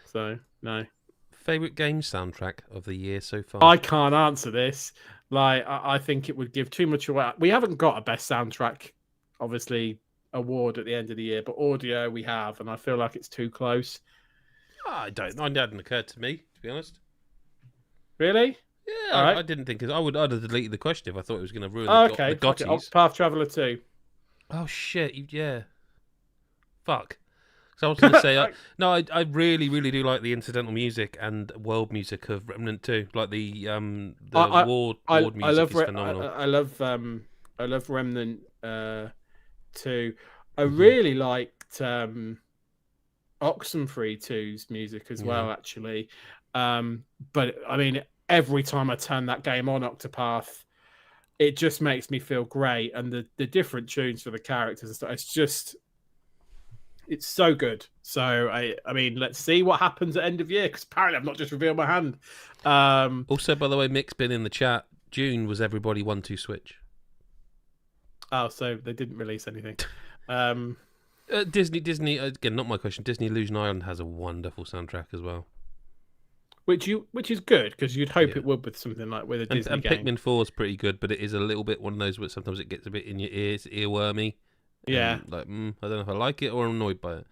So no. Favorite game soundtrack of the year so far? I can't answer this. Like I think it would give too much away. We haven't got a best soundtrack, obviously, award at the end of the year, but audio we have, and I feel like it's too close. I don't. It hadn't occurred to me, to be honest. Really? Yeah, right. I didn't think. I'd have deleted the question if I thought it was going to ruin the Gotties. Path Traveler 2. Oh shit! Yeah. Fuck. So I was going to say, I really, really do like the incidental music and world music of Remnant 2. Like the ward music is phenomenal. I love Remnant 2. I really liked Oxenfree 2's music as well, actually. But I mean, every time I turn that game on, Octopath, it just makes me feel great, and the different tunes for the characters and stuff. It's so good. So I mean, let's see what happens at end of year, because apparently I've not just revealed my hand. Also, by the way, Mick's been in the chat. June was everybody 1-2 Switch. Oh, so they didn't release anything. Disney again, not my question. Disney Illusion Island has a wonderful soundtrack as well, which is good, because you'd hope it would with something like with a Disney game. And Pikmin 4 is pretty good, but it is a little bit one of those where sometimes it gets a bit in your ears, earwormy. Yeah, like I don't know if I like it or I'm annoyed by it.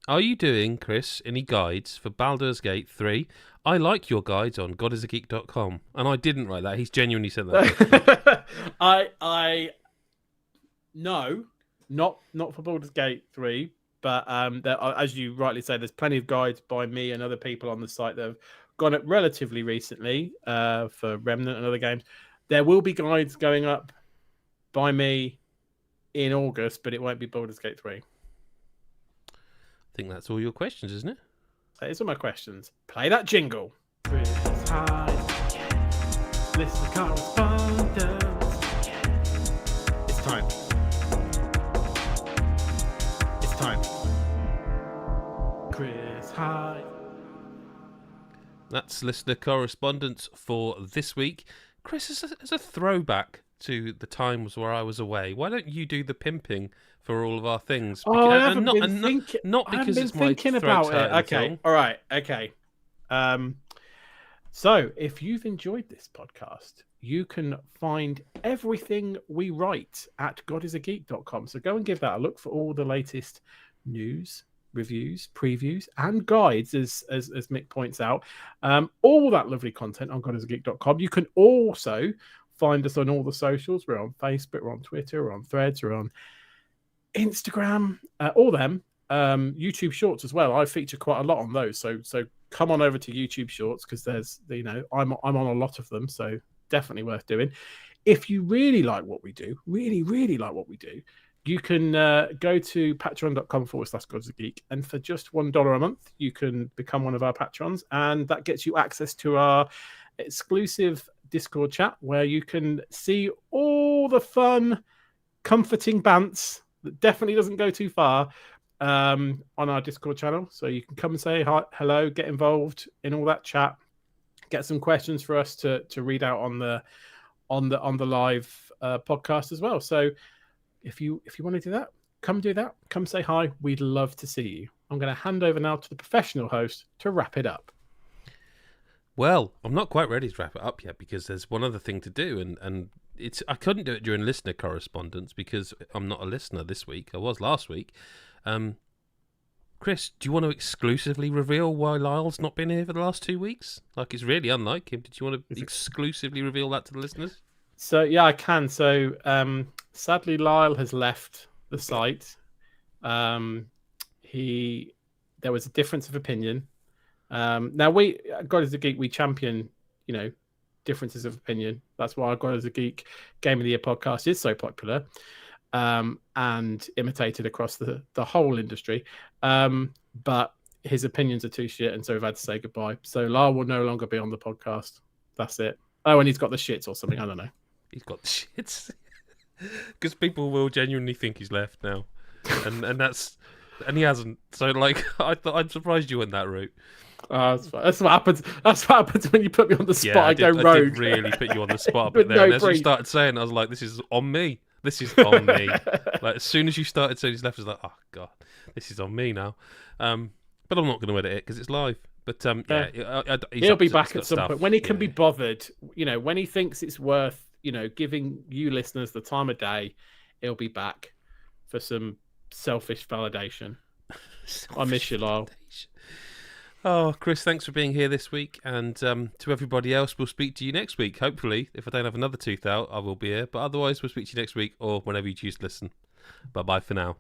Are you doing, Chris, any guides for Baldur's Gate 3? I like your guides on godisageek.com. And I didn't write that. He's genuinely said that. No, not for Baldur's Gate 3, but as you rightly say, there's plenty of guides by me and other people on the site that have gone up relatively recently for Remnant and other games. There will be guides going up by me in August, but it won't be Baldur's Gate 3. I think that's all your questions, isn't it? That is all my questions. Play that jingle. Chris Hyde. Listen to Correspondence. It's time. It's time. Chris Hyde. That's listener correspondence for this week. Chris, as a throwback to the times where I was away, why don't you do the pimping for all of our things? Oh, I haven't been thinking. Not because it's my thinking about it. Okay, all right, okay. So if you've enjoyed this podcast, you can find everything we write at godisageek.com. So go and give that a look for all the latest news, reviews, previews, and guides, as Mick points out. All that lovely content on godisageek.com. You can also find us on all the socials. We're on Facebook, we're on Twitter, we're on Threads, we're on Instagram, all them. YouTube Shorts as well. I feature quite a lot on those. So come on over to YouTube Shorts, because there's, I'm on a lot of them. So definitely worth doing. If you really like what we do, really like what we do, you can go to patreon.com/GodsAGeek, and for just $1 a month, you can become one of our patrons, and that gets you access to our exclusive Discord chat, where you can see all the fun, comforting bants that definitely doesn't go too far on our Discord channel. So you can come and say hi, hello, get involved in all that chat, get some questions for us to read out on the live podcast as well. So if you want to do that, come do that. Come say hi. We'd love to see you. I'm going to hand over now to the professional host to wrap it up. Well, I'm not quite ready to wrap it up yet, because there's one other thing to do, and I couldn't do it during listener correspondence because I'm not a listener this week. I was last week. Chris, do you want to exclusively reveal why Lyle's not been here for the last 2 weeks? Like, it's really unlike him. Did you want to exclusively reveal that to the listeners? So, yeah, I can. So, sadly, Lyle has left the site. There was a difference of opinion. Now, God is a Geek, we champion, differences of opinion. That's why God is a Geek Game of the Year podcast is so popular and imitated across the whole industry. But his opinions are too shit, and so we've had to say goodbye. So Lyle will no longer be on the podcast. That's it. Oh, and he's got the shits or something. I don't know. He's got the shits. Because people will genuinely think he's left now. And he hasn't. So, I'm surprised you went that route. That's what happens. That's what happens when you put me on the spot. I go rogue. I did really put you on the spot a bit there. And as you started saying, I was like, this is on me. This is on me. Like, as soon as you started saying he's left, I was like, oh, God, this is on me now. But I'm not going to edit it because it's live. But, he'll be back at some point. When he can be bothered, when he thinks it's worth, giving you listeners the time of day, he'll be back for some selfish validation. I miss you, Lyle. Oh, Chris, thanks for being here this week. And to everybody else, we'll speak to you next week. Hopefully, if I don't have another tooth out, I will be here. But otherwise, we'll speak to you next week or whenever you choose to listen. Bye-bye for now.